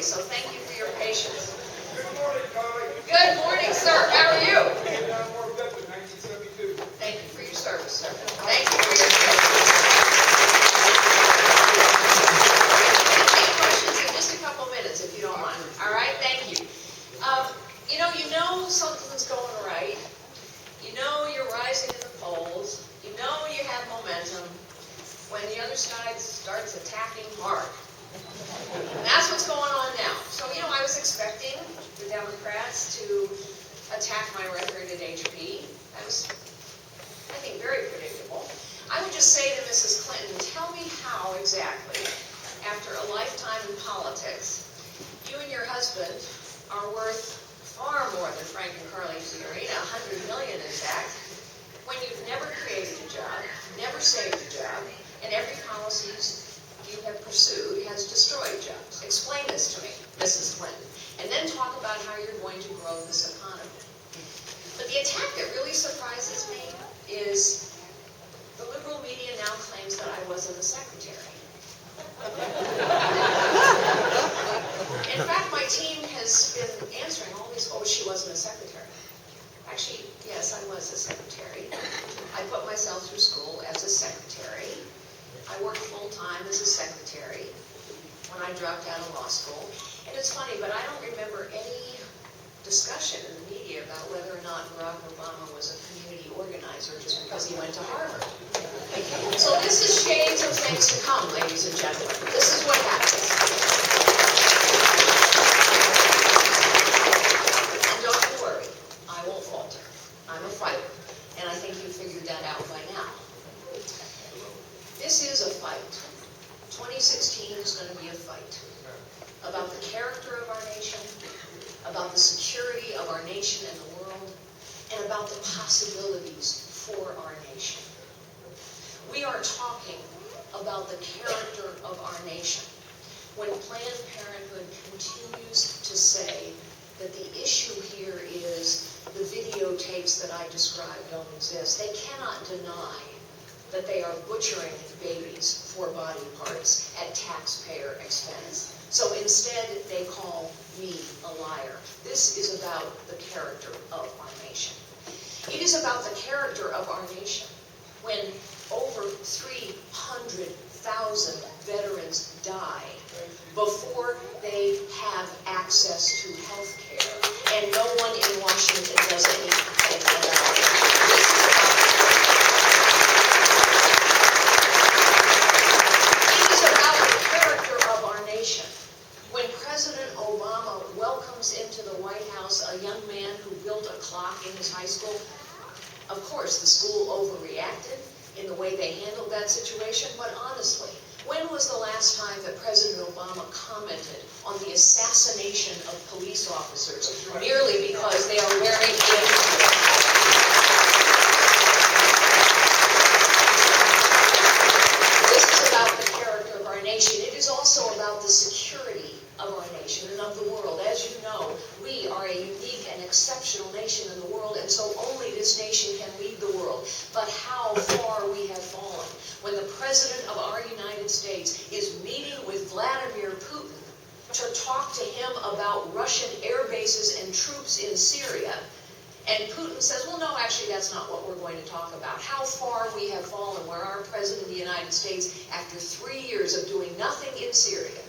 so thank you for your patience. Good morning, Connie. Good morning, sir. How are you? And I'm more veteran, 1972. Thank you for your service, sir. Thank you for your service. We'll take questions in just a couple minutes, if you don't mind. All right, thank you. You know something's going right. You know you're rising in the polls. You know you have momentum when the other side starts attacking hard. And that's what's going on now. So, I was expecting the Democrats to attack my record at HP. That was, I think, very predictable. I would just say to Mrs. Clinton, tell me how exactly, after a lifetime in politics, you and your husband are worth far more than Frank and Carly Fiorina, $100 million in fact, when you've never created a job, never saved a job, and every policy you have pursued has destroyed jobs. Explain this to me, Mrs. Clinton, and then talk about how you're going to grow this economy. But the attack that really surprises me is the liberal media now claims that I wasn't a secretary. In fact, my team has been answering all these, oh, she wasn't a secretary. Actually, yes, I was a secretary. I put myself through school as a secretary. I worked full-time as a secretary when I dropped out of law school. And it's funny, but I don't remember any discussion in the media about whether or not Barack Obama was a community organizer just because he went to Harvard. So this is shades of things to come, ladies and gentlemen. This is what happens. And don't you worry, I won't falter. I'm a fighter. And I think you figured that out by now. This is a fight. 2016 is going to be a fight about the character of our nation, about the security of our nation and the world, and about the possibilities for our nation. We are talking about the character of our nation when Planned Parenthood continues to say that the issue here is the videotapes that I described don't exist. They cannot deny that they are butchering babies for body parts at taxpayer expense. So instead, they call me a liar. This is about the character of our nation. It is about the character of our nation when over 300,000 veterans die before they have access to health care, and no one in Washington does anything about it. When President Obama welcomes into the White House a young man who built a clock in his high school, of course the school overreacted in the way they handled that situation, but honestly, when was the last time that President Obama commented on the assassination of police officers merely because they are wearing uniforms? This is about the character of our nation. It is also about the security of our nation and of the world. As you know, we are a unique and exceptional nation in the world, and so only this nation can lead the world. But how far we have fallen when the President of our United States is meeting with Vladimir Putin to talk to him about Russian air bases and troops in Syria. And Putin says, well, no, actually, that's not what we're going to talk about. How far we have fallen where our President of the United States, after 3 years of doing nothing in Syria,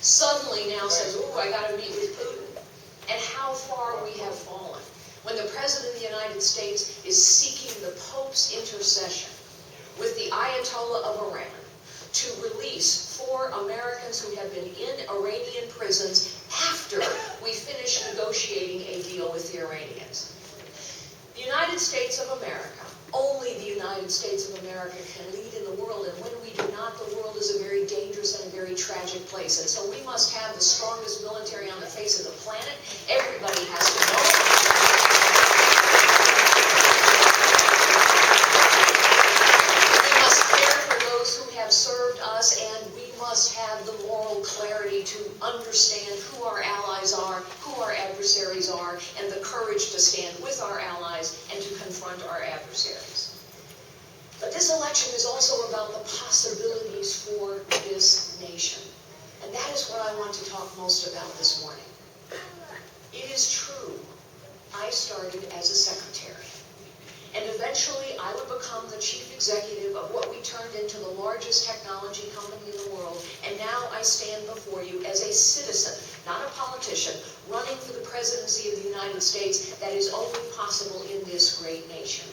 suddenly now says, oh, I got to meet with Putin. And how far we have fallen when the President of the United States is seeking the Pope's intercession with the Ayatollah of Iran to release 4 Americans who have been in Iranian prisons after we finish negotiating a deal with the Iranians. The United States of America, only the United States of America can lead in the world, and when we do not, the world is a very dangerous and a very tragic place. And so we must have the strongest military on the face of the planet. Everybody has to know it. We must care for those who have served us, and we must have the moral clarity to understand who our allies are, who our adversaries are, and the courage to stand with our allies and to confront our adversaries. But this election is also about the possibilities for this nation. And that is what I want to talk most about this morning. It is true, I started as a secretary. And eventually I would become the chief executive of what we turned into the largest technology company in the world. And now I stand before you as a citizen, not a politician, running for the presidency of the United States. That is only possible in this great nation.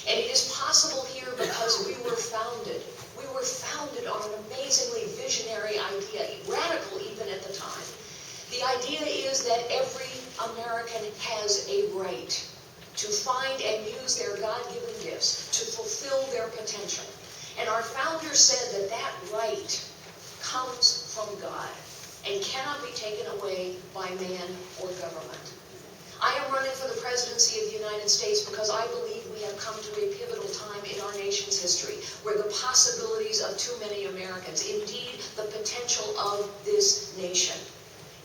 And it is possible here because we were founded. We were founded on an amazingly visionary idea, radical even at the time. The idea is that every American has a right to find and use their God-given gifts, to fulfill their potential. And our founders said that that right comes from God and cannot be taken away by man or government. I am running for the presidency of the United States because I believe we have come to a pivotal time in our nation's history where the possibilities of too many Americans, indeed the potential of this nation,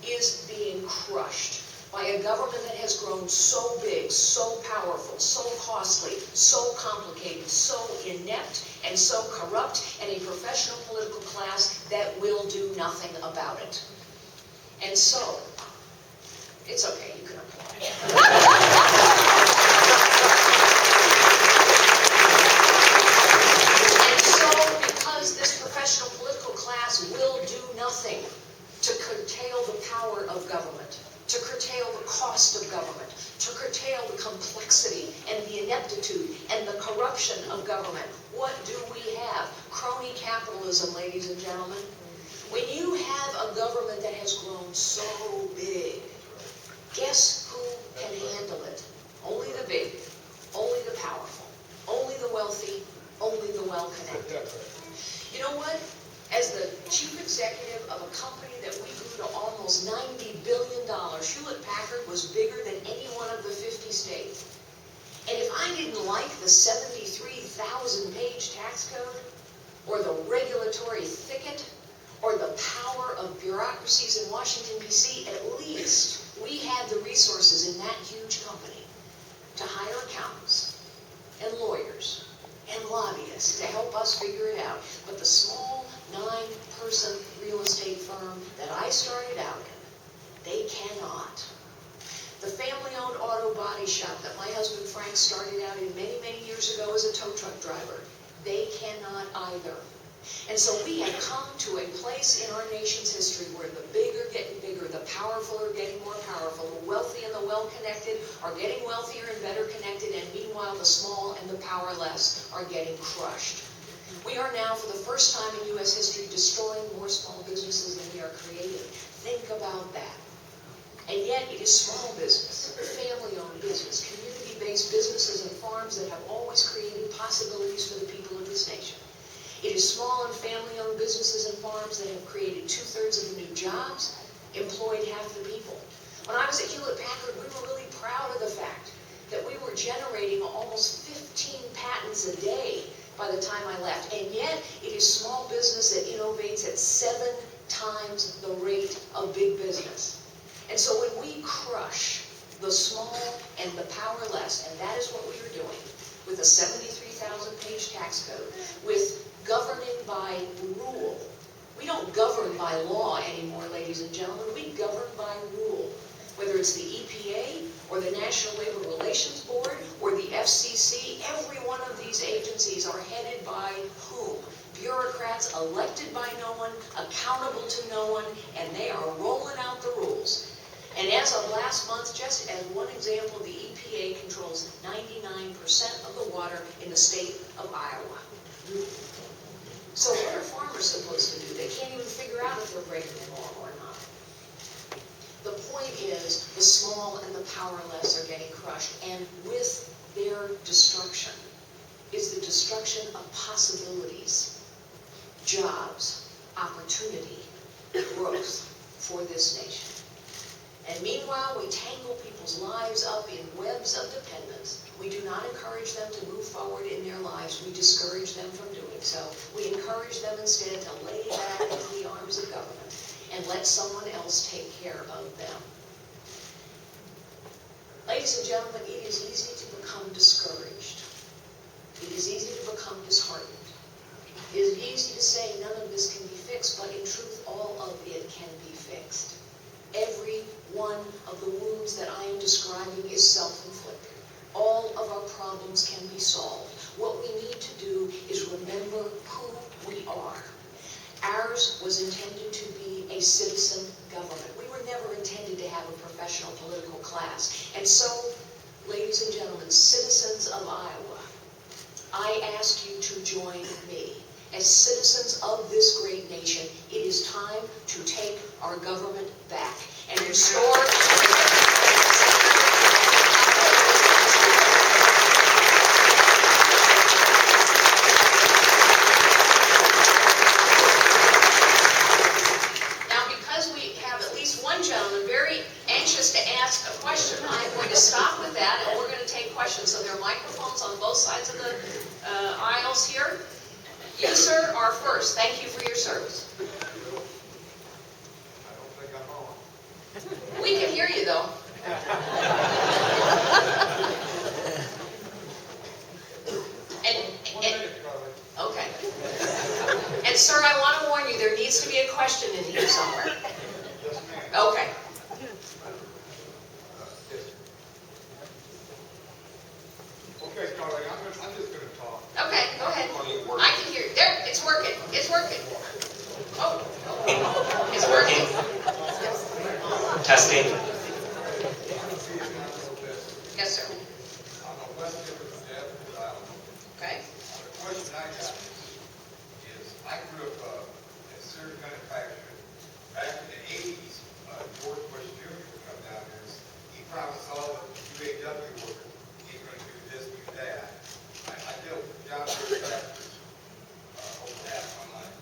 is being crushed by a government that has grown so big, so powerful, so costly, so complicated, so inept, and so corrupt, and a professional political class that will do nothing about it. And so, it's okay, you can applaud. And so, because this professional political class will do nothing to curtail the power of government, to curtail the cost of government, to curtail the complexity and the ineptitude and the corruption of government. What do we have? Crony capitalism, ladies and gentlemen. When you have a government that has grown so big, guess who can handle it? Only the big, only the powerful, only the wealthy, only the well-connected. You know what? As the chief executive of a company that we grew to almost $90 billion, Hewlett-Packard was bigger than any one of the 50 states. And if I didn't like the 73,000-page tax code, or the regulatory thicket, or the power of bureaucracies in Washington, D.C., at least we had the resources in that huge company to hire accountants and lawyers and lobbyists to help us figure it out. But the small 9-person real estate firm that I started out in, they cannot. The family-owned auto body shop that my husband Frank started out in many, many years ago as a tow truck driver, they cannot either. And so we have come to a place in our nation's history where the big are getting bigger, the powerful are getting more powerful, the wealthy and the well-connected are getting wealthier and better connected, and meanwhile the small and the powerless are getting crushed. We are now, for the first time in U.S. history, destroying more small businesses than we are creating. Think about that. And yet it is small business, family-owned business, community-based businesses and farms that have always created possibilities for the people of this nation. It is small and family-owned businesses and farms that have created 2/3 of the new jobs, employed half the people. When I was at Hewlett-Packard, we were really proud of the fact that we were generating almost 15 patents a day by the time I left. And yet, it is small business that innovates at 7 times the rate of big business. And so when we crush the small and the powerless, and that is what we are doing with a 73,000-page tax code, with governing by rule. We don't govern by law anymore, ladies and gentlemen. We govern by rule. Whether it's the EPA or the National Labor Relations Board or the FCC, every one of these agencies are headed by whom? Bureaucrats elected by no one, accountable to no one, and they are rolling out the rules. And as of last month, just as one example, the EPA controls 99% of the water in the state of Iowa. So what are farmers supposed to do? They can't even figure out if they're breaking the law or not. The point is, the small and the powerless are getting crushed, and with their destruction is the destruction of possibilities, jobs, opportunity, growth for this nation. And meanwhile, we tangle people's lives up in webs of dependence. We do not encourage them to move forward in their lives. We discourage them from doing so. We encourage them instead to lay back into the arms of government and let someone else take care of them. Ladies and gentlemen, it is easy to become discouraged. It is easy to become disheartened. It is easy to say none of this can be fixed, but in truth, all of it can be fixed. Every one of the wounds that I am describing is self-inflicted. All of our problems can be solved. What we need to do is remember who we are. Ours was intended to be a citizen government. We were never intended to have a professional political class. And so, ladies and gentlemen, citizens of Iowa, I ask you to join me. As citizens of this great nation, it is time to take our government back and restore. Now, because we have at least one gentleman very anxious to ask a question, I'm going to stop with that, and we're going to take questions. So there are microphones on both sides of the aisles here. You, sir, are first. Thank you for your service. I don't think I'm on. We can hear you, though. One minute, Charlie. Okay. And, sir, I want to warn you, there needs to be a question in here somewhere. Yes, ma'am. Okay. Yes. Okay, Charlie, I'm just gonna talk. Okay, go ahead. I can hear you. There, it's working. It's working. Oh, it's working. Testing. Yes, sir. I'm a West Different Davenport, Iowa. Okay. The question I got is I grew up in cereal manufacturing. Back in the 80s, George Bush Jr. would come down here. He promised all the UAW workers he's going to do this, do that. I dealt with John Deere tractors over half my life.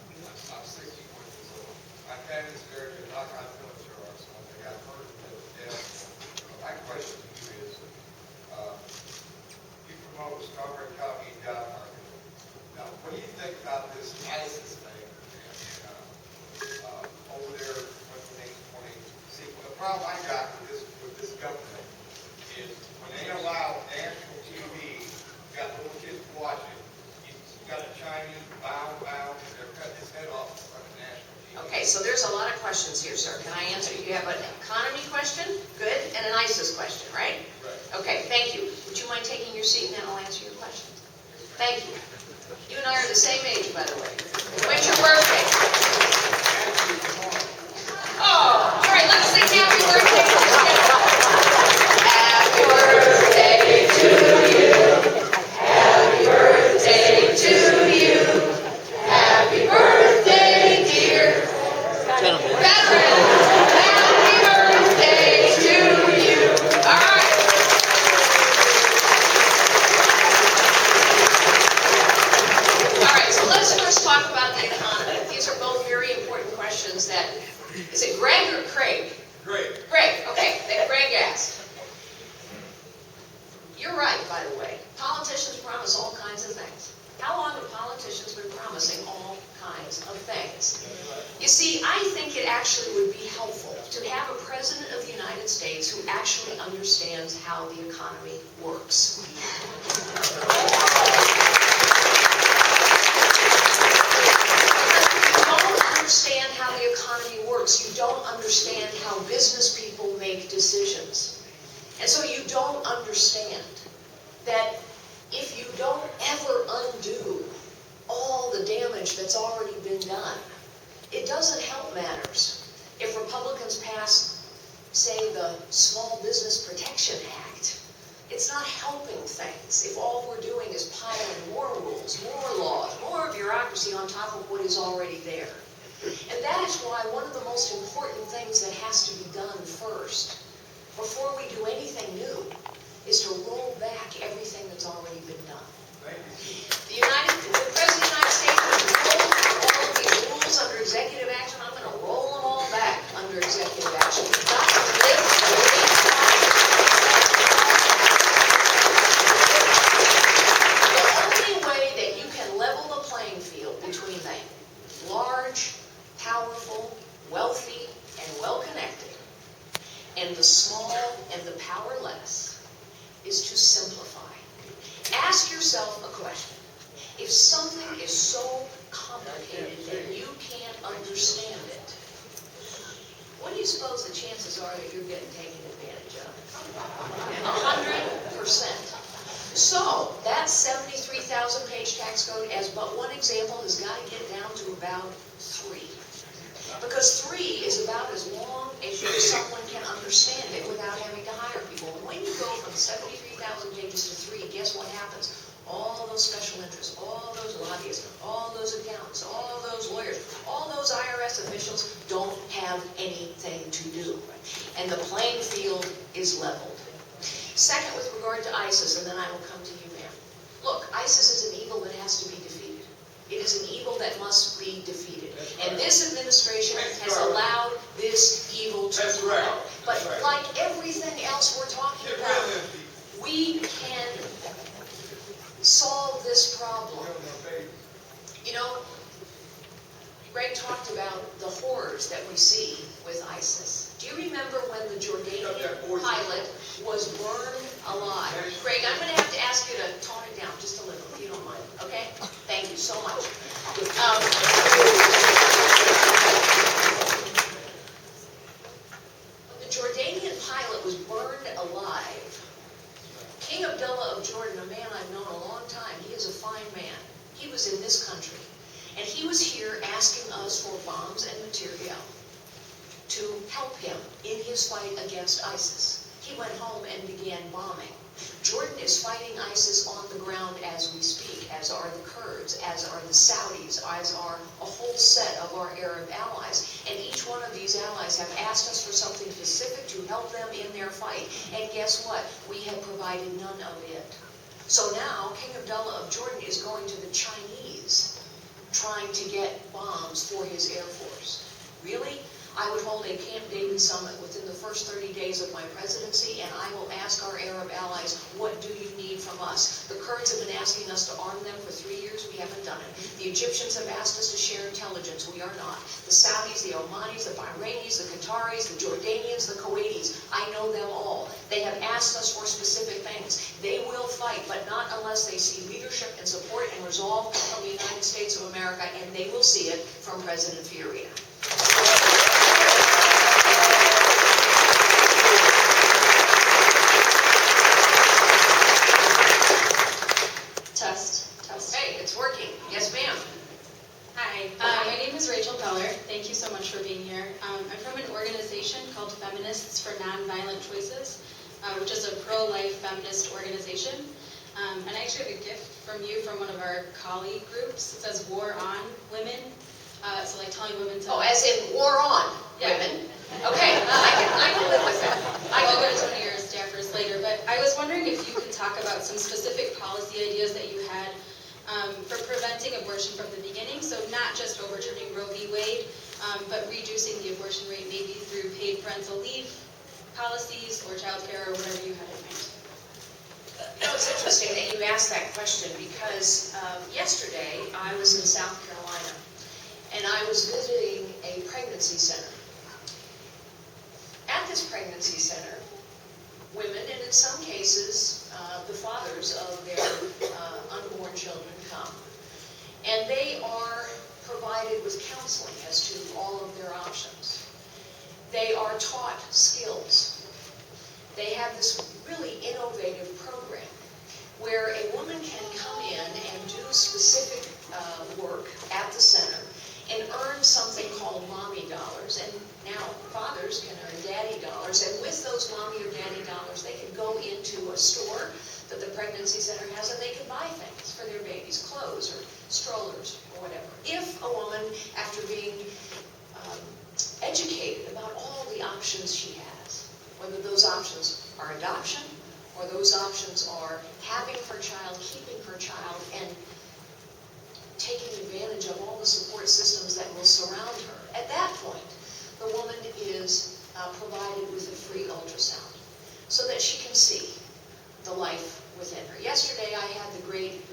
I'm 61 years old. My family's very good. Knock on furniture or something. They got hurt and death. My question to you is, you promote strawberry coffee and job market. Now, what do you think about this ISIS thing? Over there, see, the problem I got with this government is when they allow national TV, you got little kids watching, you got a Chinese bound, and they're cutting his head off in front of national TV. Okay, so there's a lot of questions here, sir. Can I answer? You have an economy question, good, and an ISIS question, right? Right. Okay, thank you. Would you mind taking your seat and then I'll answer your questions? Thank you. You and I are the same age, by the way. When's your birthday? Oh, all right, let's sing happy birthday. Happy birthday to you. Happy birthday to you. Happy birthday, dear veteran. Happy birthday to you. All right. All right, so let's first talk about the economy. These are both very important questions that, is it Greg or Craig? Great. Greg, okay, that Greg asked. You're right, by the way. Politicians promise all kinds of things. How long have politicians been promising all kinds of things? You see, I think it actually would be helpful to have a president of the United States who actually understands how the economy works. Understand how the economy works. You don't understand how business people make decisions. And so you don't understand that if you don't ever undo all the damage that's already been done, it doesn't help matters. If Republicans pass, say, the Small Business Protection Act, it's not helping things if all we're doing is piling more rules, more laws, more bureaucracy on top of what is already there. And that is why one of the most important things that has to be done first, before we do anything new, is to roll back everything that's already been done. Thank you. The President of the United States has rolled all of these rules under executive action. I'm going to roll them all back under executive action. We've got to live the way the only way that you can level the playing field between the large, powerful, wealthy, and well-connected, and the small and the powerless, is to simplify. Ask yourself a question. If something is so suppose the chances are that you're getting taken advantage of? 100%. So that 73,000 page tax code, as but one example, has got to get down to about 3. Because 3 is about as long as someone can understand it without having to hire people. When you go from 73,000 pages to 3, guess what happens? All those special interests, all those lobbyists, all those accountants, all those lawyers, all those IRS officials don't have anything to do. And the playing field is leveled. Second, with regard to ISIS, and then I will come to you, ma'am. Look, ISIS is an evil that has to be defeated. It is an evil that must be defeated. And this administration has allowed this evil to grow. But like everything else we're talking about, we can solve this problem. You know, Greg talked about the horrors that we see with ISIS. Do you remember when the Jordanian pilot was burned alive? Greg, I'm going to have to ask you to tone it down just a little, if you don't mind, okay? Thank you so much. When the Jordanian pilot was burned alive, King Abdullah of Jordan, a man I've known a long time, he is a fine man. He was in this country. And he was here asking us for bombs and material to help him in his fight against ISIS. He went home and began bombing. Jordan is fighting ISIS on the ground as we speak, as are the Kurds, as are the Saudis, as are a whole set of our Arab allies. And each one of these allies have asked us for something specific to help them in their fight. And guess what? We have provided none of it. So now, King Abdullah of Jordan is going to the Chinese, trying to get bombs for his Air Force. Really? I would hold a Camp David summit within the first 30 days of my presidency, and I will ask our Arab allies, what do you need from us? The Kurds have been asking us to arm them for 3 years. We haven't done it. The Egyptians have asked us to share intelligence. We are not. The Saudis, the Omanis, the Bahrainis, the Qataris, the Jordanians, the Kuwaitis, I know them all. They have asked us for specific things. They will fight, but not unless they see leadership and support and resolve from the United States of America, and they will see it from President Fiorina. Test. Hey, it's working. Yes, ma'am. Hi, my name is Rachel Peller. Thank you so much for being here. I'm from an organization called Feminists for Nonviolent Choices, which is a pro-life feminist organization. And I actually have a gift from you from one of our colleague groups. It says War on Women. So like telling women to... Oh, as in war on women. Okay, I can live with that. I will go to one of your staffers later, but I was wondering if you could talk about some specific policy ideas that you had for preventing abortion from the beginning. So not just overturning Roe v. Wade, but reducing the abortion rate maybe through paid parental leave policies or childcare or whatever you had in mind. You know, it's interesting that you asked that question because yesterday I was in South Carolina and I was visiting a pregnancy center. At this pregnancy center, women, and in some cases, the fathers of their unborn children come. And they are provided with counseling as to all of their options. They are taught skills. They have this really innovative program where a woman can come in and do specific work at the center and earn something called mommy dollars. And now fathers can earn daddy dollars. And with those mommy or daddy dollars, they can go into a store that the pregnancy center has and they can buy things for their babies, clothes or strollers or whatever. If a woman, after being educated about all the options she has, whether those options are adoption or those options are having her child, keeping her child, and taking advantage of all the support systems that will surround her. At that point, the woman is provided with a free ultrasound so that she can see the life within her. Yesterday, I had the great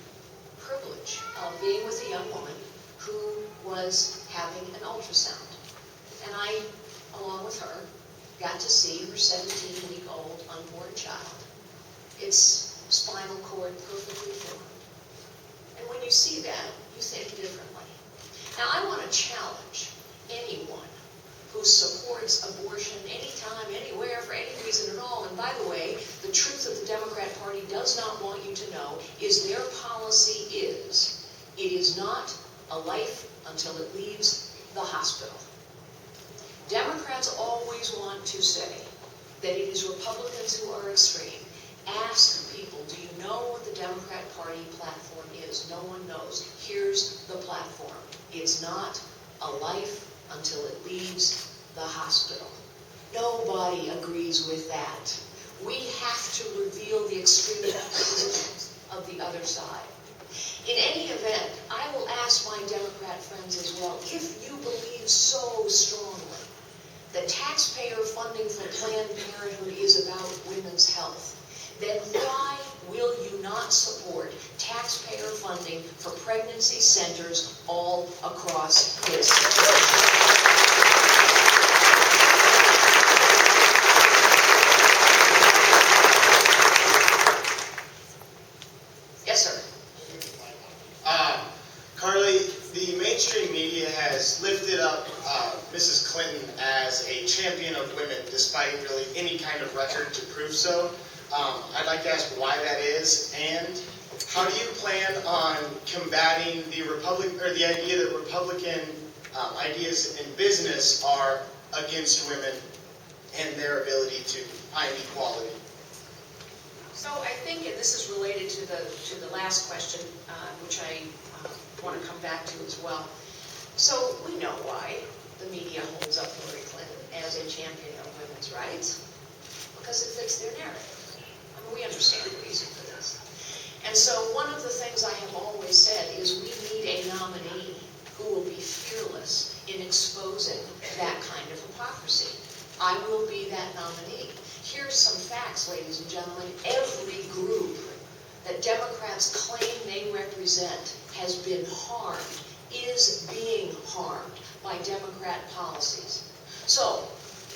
privilege of being with a young woman who was having an ultrasound. And I, along with her, got to see her 17-week-old unborn child. Its spinal cord perfectly formed. And when you see that, you think differently. Now, I want to challenge anyone who supports abortion does not want you to know is their policy is, it is not a life until it leaves the hospital. Democrats always want to say that it is Republicans who are extreme. Ask people, do you know what the Democrat Party platform is? No one knows. Here's the platform. It's not a life until it leaves the hospital. Nobody agrees with that. We have to reveal the extreme positions of the other side. In any event, I will ask my Democrat friends as well, if you believe so strongly that taxpayer funding for Planned Parenthood is about women's health, then why will you not support taxpayer funding for pregnancy centers all across this country? Yes, sir. Carly, the mainstream media has lifted up Mrs. Clinton as a champion of women, despite really any kind of record to prove so. I'd like to ask why that is, and how do you plan on combating the idea that Republican ideas in business are against women and their ability to find equality? So I think, and this is related to the last question, which I want to come back to as well. So we know why the media holds up Hillary Clinton as a champion of women's rights, because it fits their narrative. I mean, we understand the reason for this. And so one of the things I have always said is we need a nominee who will be fearless in exposing that kind of hypocrisy. I will be that nominee. Here's some facts, ladies and gentlemen. Every group that Democrats claim they represent has been harmed, is being harmed by Democrat policies. So,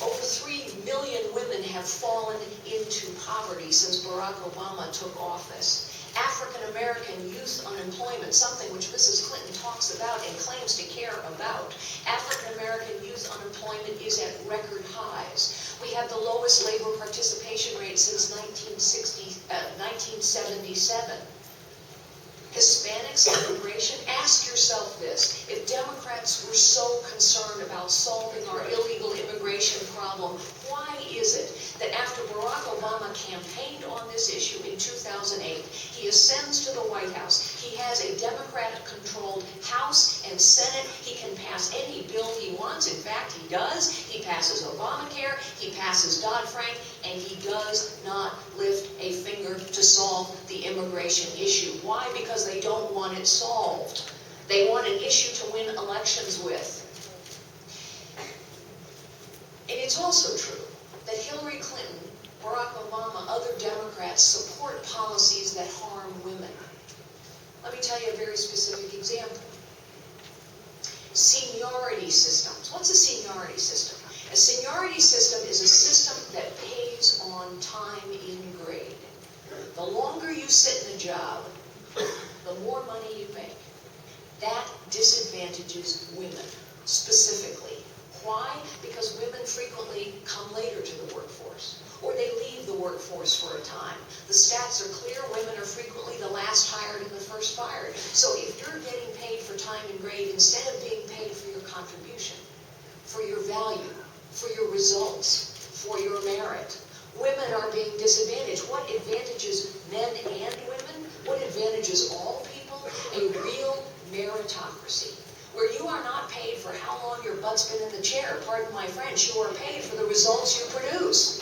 over 3 million women have fallen into poverty since Barack Obama took office. African American youth unemployment, something which Mrs. Clinton talks about and claims to care about. African American youth unemployment is at record highs. We have the lowest labor participation rate since 1977. Hispanics, immigration, ask yourself this. If Democrats were so concerned about solving our illegal immigration problem, why is it that after Barack Obama campaigned on this issue in 2008, he ascends to the White House, he has a Democratic-controlled House and Senate, he can pass any bill he wants, in fact he does, he passes Obamacare, he passes Dodd-Frank, and he does not lift a finger to solve the immigration issue. Why? Because they don't want it solved. They want an issue to win elections with. And it's also true that Hillary Clinton, Barack Obama, other Democrats support policies that harm women. Let me tell you a very specific example. Seniority systems. What's a seniority system? A seniority system is a system that pays on time in grade. The longer you sit in a job, the more money you make. That disadvantages women, specifically. Why? Because women frequently come later to the workforce, or they leave the workforce for a time. The stats are clear, women are frequently the last hired and the first fired. So if you're getting paid for time and grade, instead of being paid for your contribution, for your value, for your results, for your merit, women are being disadvantaged. What advantages men and women? What advantages all people? A real meritocracy, where you are not paid for how long your butt's been in the chair. Pardon my French, you are paid for the results you produce.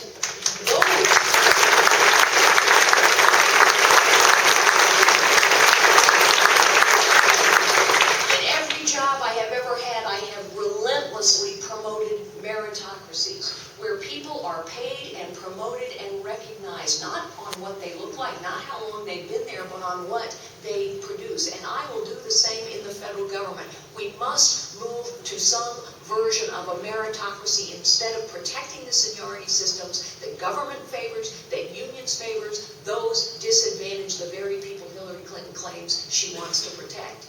In every job I have ever had, I have relentlessly promoted meritocracies, where people are paid and promoted and recognized, not on what they look like, not how long they've been there, but on what they produce. And I will do the same in the federal government. We must move to some version of a meritocracy instead of protecting the seniority systems that government favors, that unions favors. Those disadvantage the very people Hillary Clinton claims she wants to protect.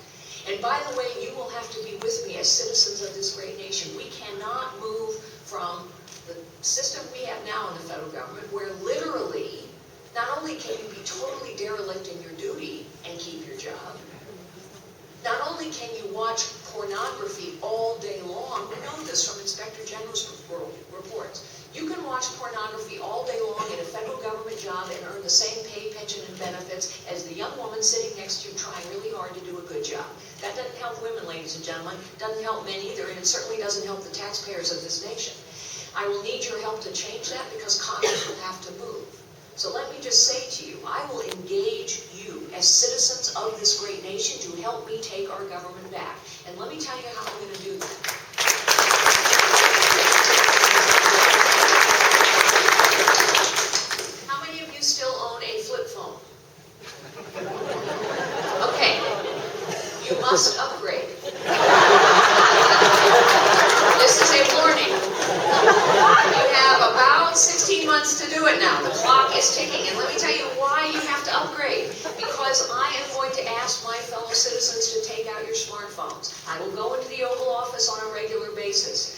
And by the way, you will have to be with me as citizens of this great nation. We cannot move from the system we have now in the federal government, where literally Not only can you be totally derelict in your duty and keep your job, not only can you watch pornography all day long, we know this from Inspector General's reports. You can watch pornography all day long in a federal government job and earn the same pay, pension, and benefits as the young woman sitting next to you trying really hard to do a good job. That doesn't help women, ladies and gentlemen. Doesn't help men either, and it certainly doesn't help the taxpayers of this nation. I will need your help to change that because Congress will have to move. So let me just say to you, I will engage you as citizens of this great nation to help me take our government back. And let me tell you how I'm going to do that. How many of you still own a flip phone? Okay, you must upgrade. This is a warning. You have about 16 months to do it now. The clock is ticking. And let me tell you why you have to upgrade. Because I am going to ask my fellow citizens to take out your smartphones. I will go into the Oval Office on a regular basis.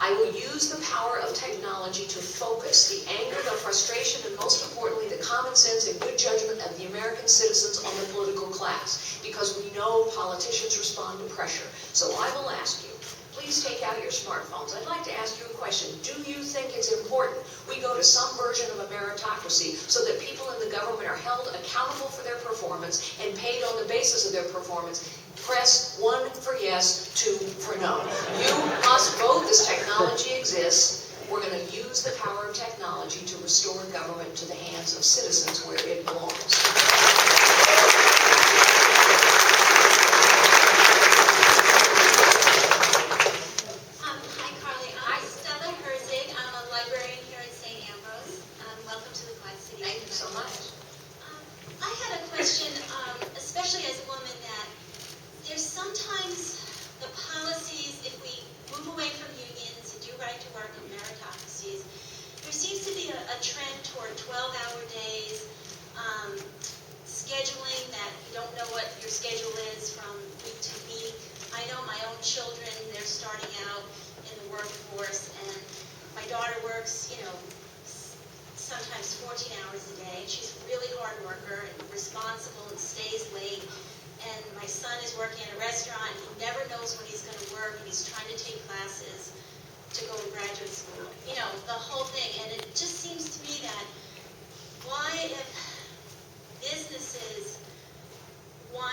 I will use the power of technology to focus the anger, the frustration, and most importantly, the common sense and good judgment of the American citizens on the political class. Because we know politicians respond to pressure. So I will ask you, please take out your smartphones. I'd like to ask you a question. Do you think it's important we go to some version of a meritocracy so that people in the government are held accountable for their performance and paid on the basis of their performance? Press 1 for yes, 2 for no. You must vote. This technology exists. We're going to use the power of technology to restore government to the hands of citizens where it belongs. Thank you so much. I had a question, especially as a woman, that there's sometimes the policies, if we move away from unions and do right to work and meritocracies, there seems to be a trend toward 12-hour days, scheduling that you don't know what your schedule is from week to week. I know my own children, they're starting out in the workforce, and my daughter works, sometimes 14 hours a day. She's a really hard worker and responsible and stays late. And my son is working in a restaurant. He never knows when he's going to work, and he's trying to take classes to go to graduate school. The whole thing. And it just seems to me that why, if businesses why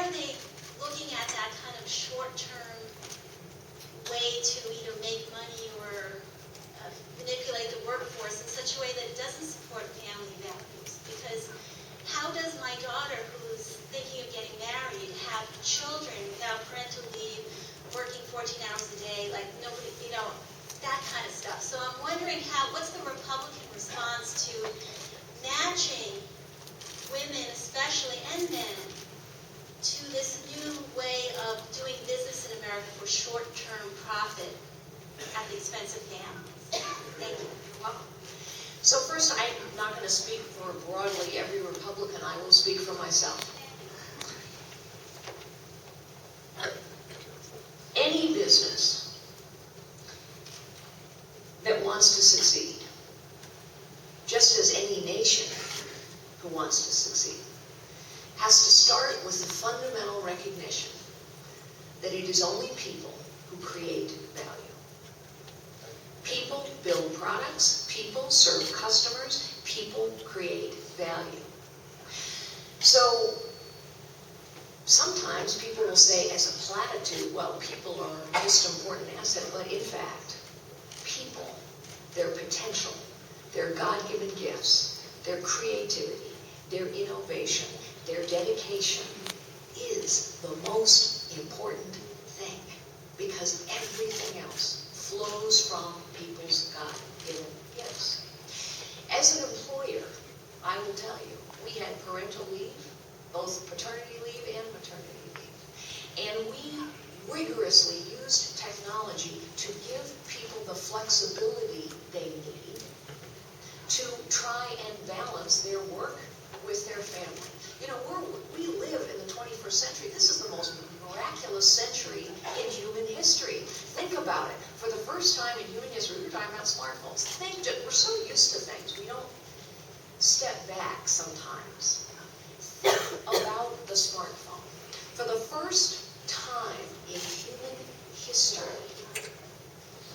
are they looking at that kind of short-term way to either make money or manipulate the workforce in such a way that it doesn't support family values? Because how does my daughter, who's thinking of getting married, have children without parental leave, working 14 hours a day, like nobody, that kind of stuff. So I'm wondering what's the Republican response to matching women especially and men to this new way of doing business in America for short-term profit at the expense of families? Thank you. You're welcome. So first, I'm not going to speak for broadly every Republican. I will speak for myself. Any business that wants to succeed, just as any nation who wants to succeed, has to start with the fundamental recognition that it is only people who create value. People build products, people serve customers, people create value. So sometimes people will say as a platitude, well, people are our most important asset, but in fact, people, their potential, their God-given gifts, their creativity, their innovation, their dedication is the most important thing, because everything else flows from people's God-given gifts. As an employer, I will tell you, we had parental leave, both paternity leave and maternity leave. And we rigorously used technology to give people the flexibility they need to try and balance their work with their family. We live in the 21st century. This is the most miraculous century in human history. Think about it. For the first time in human history, we were talking about smartphones. We're so used to things. We don't sometimes. Think about the smartphone. For the first time in human history,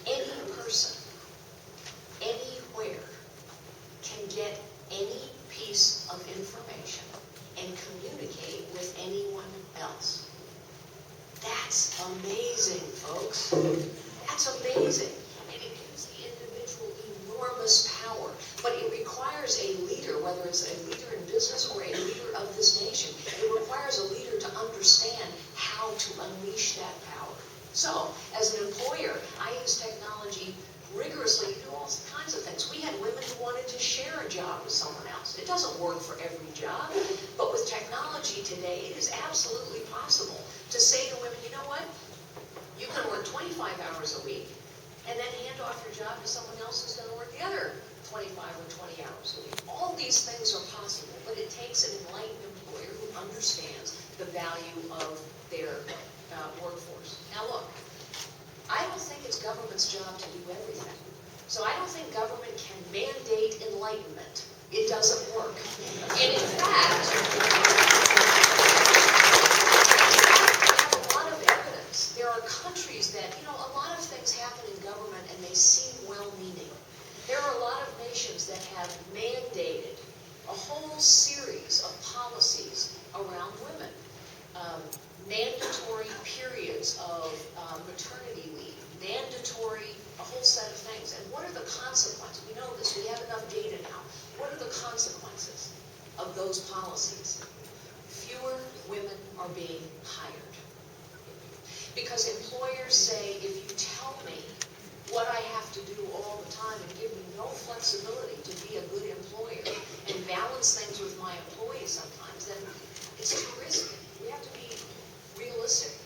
any person, anywhere, can get any piece of information and communicate with anyone else. That's amazing, folks. That's amazing. And it gives the individual enormous power. But it requires a leader, whether it's a leader in business or a leader of this nation, it requires a leader to understand how to unleash that power. So, as an employer, I use technology rigorously to do all kinds of things. We had women who wanted to share a job with someone else. It doesn't work for every job, but with technology today, it is absolutely possible to say to women, you know what? You can work 25 hours a week and then hand off your job to someone else who's going to work the other 25 or 20 hours a week. All these things are possible, but it takes an enlightened employer who understands the value of their workforce. Now look, I don't think it's government's job to do everything. So I don't think government can mandate enlightenment. It doesn't work. And in fact, we have a lot of evidence. There are countries that, a lot of things happen in government and they seem well-meaning. There are a lot of nations that have mandated a whole series of policies around women. Mandatory periods of maternity leave, mandatory, a whole set of things. And what are the consequences? We know this, we have enough data now. What are the consequences of those policies? Fewer women are being hired. Because employers say, if you tell me what I have to do all the time and give me no flexibility to be a good employer and balance things with my employees sometimes, then it's too risky. We have to be realistic.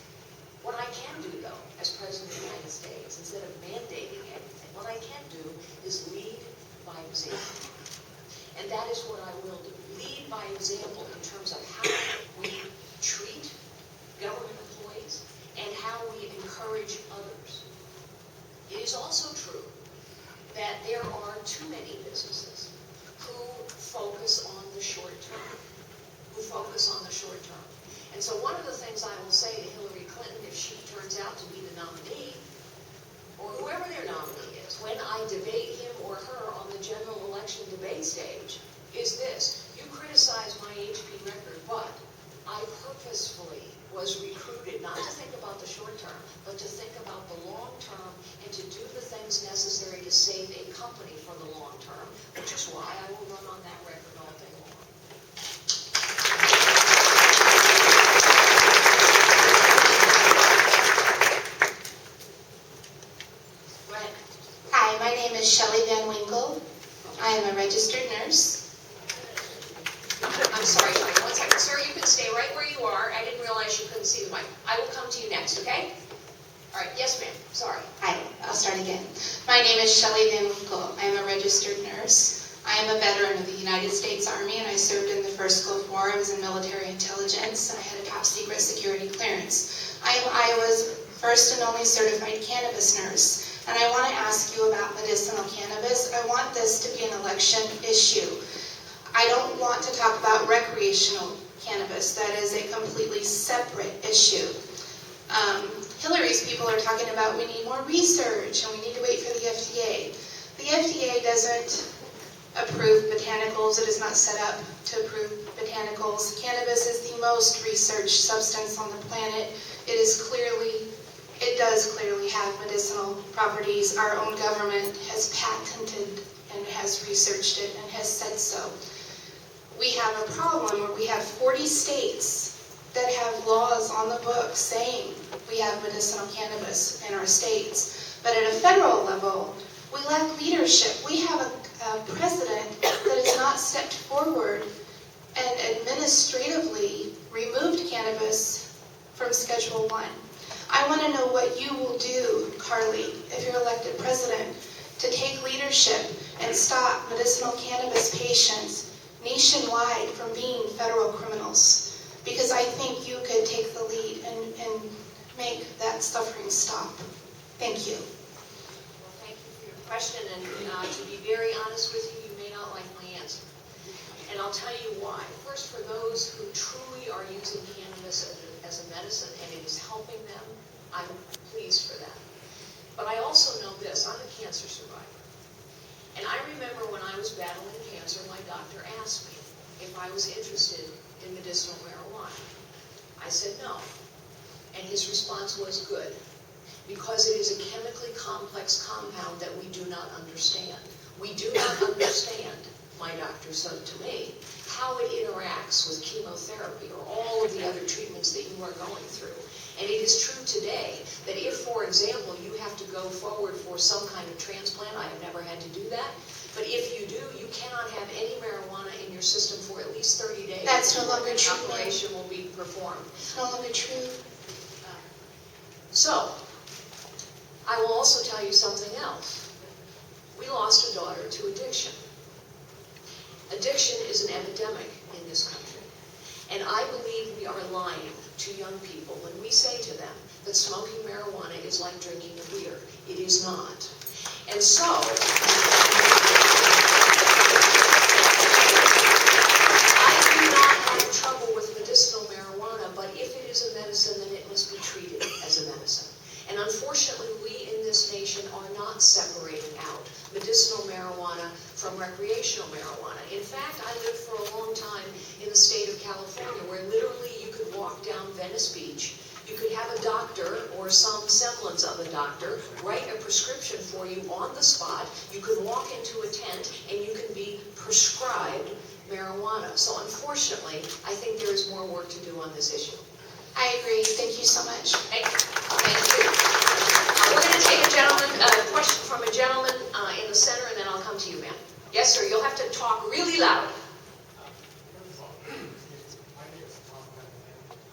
What I can do, though, as President of the United States, instead of mandating everything, what I can do is lead by example. And that is what I will do. Lead by example in terms of how we treat government employees and how we encourage others. It is also true that there are too many businesses who focus on the short term. And so one of the things I will say to Hillary Clinton, if she turns out to be the nominee, or whoever their nominee is, when I debate him or her on the general election debate stage, is this: you criticize my HP record, but I purposefully was recruited not to think about the short term, but to think about the long term and to do the things necessary to save a company for the long term, which is why I will run on that record all day long. Hi, my name is Shelley Van Winkle. I am a registered nurse. I'm sorry, one second. Sir, you can stay right where you are. I didn't realize you couldn't see the mic. I will come to you next, okay? All right, yes ma'am, sorry. Hi, I'll start again. My name is Shelley Van Winkle. I am a registered nurse. I am a veteran of the United States Army, and I served in the first Gulf War. I was in military intelligence, and I had a top secret security clearance. I am Iowa's first and only certified cannabis nurse. And I want to ask you about medicinal cannabis. I want this to be an election issue. I don't want to talk about recreational cannabis. That is a completely separate issue. Hillary's people are talking about we need more research and we need to wait for the FDA. The FDA doesn't approve botanicals. It is not set up to approve botanicals. Cannabis is the most researched substance on the planet. It does clearly have medicinal properties. Our own government has patented and has researched it and has said so. We have a problem where we have 40 states that have laws on the books saying we have medicinal cannabis in our states. But at a federal level, we lack leadership. We have a president that has not stepped forward and administratively removed cannabis from Schedule 1. I want to know what you will do, Carly, if you're elected president, to take leadership and stop medicinal cannabis patients nationwide from being federal criminals. Because I think you could take the lead and make that suffering stop. Thank you. Well, thank you for your question, and to be very honest with you, you may not like my answer. And I'll tell you why. First, for those who truly are using cannabis as a medicine and it is helping them, I'm pleased for that. But I also know this, I'm a cancer survivor. And I remember when I was battling cancer, my doctor asked me if I was interested in medicinal marijuana. I said no. And his response was good, because it is a chemically complex compound that we do not understand. We do not understand, my doctor said to me, how it interacts with chemotherapy or all of the other treatments that you are going through. And it is true today that if, for example, you have to go forward for some kind of transplant, I have never had to do that, but if you do, you cannot have any marijuana in your system for at least 30 days. That's no longer before true, an operation will be performed. It's no longer true. So, I will also tell you something else. We lost a daughter to addiction. Addiction is an epidemic in this country. And I believe we are lying to young people when we say to them that smoking marijuana is like drinking a beer. It is not. And so, I do not have trouble with medicinal marijuana, but if it is a medicine, then it must be treated as a medicine. And unfortunately, we in this nation are not separating out medicinal marijuana from recreational marijuana. In fact, I lived for a long time in the state of California where literally you could walk down Venice Beach, you could have a doctor or some semblance of a doctor write a prescription for you on the spot, you could walk into a tent and you can be prescribed marijuana. So unfortunately, I think there is more work to do on this issue. I agree. Thank you so much. Thank you. We're going to take a question from a gentleman in the center, and then I'll come to you, ma'am. Yes, sir. You'll have to talk really loud.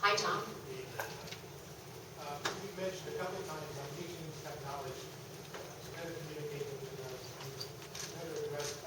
Hi, Tom. You mentioned a couple of times on using technology to better communicate with better address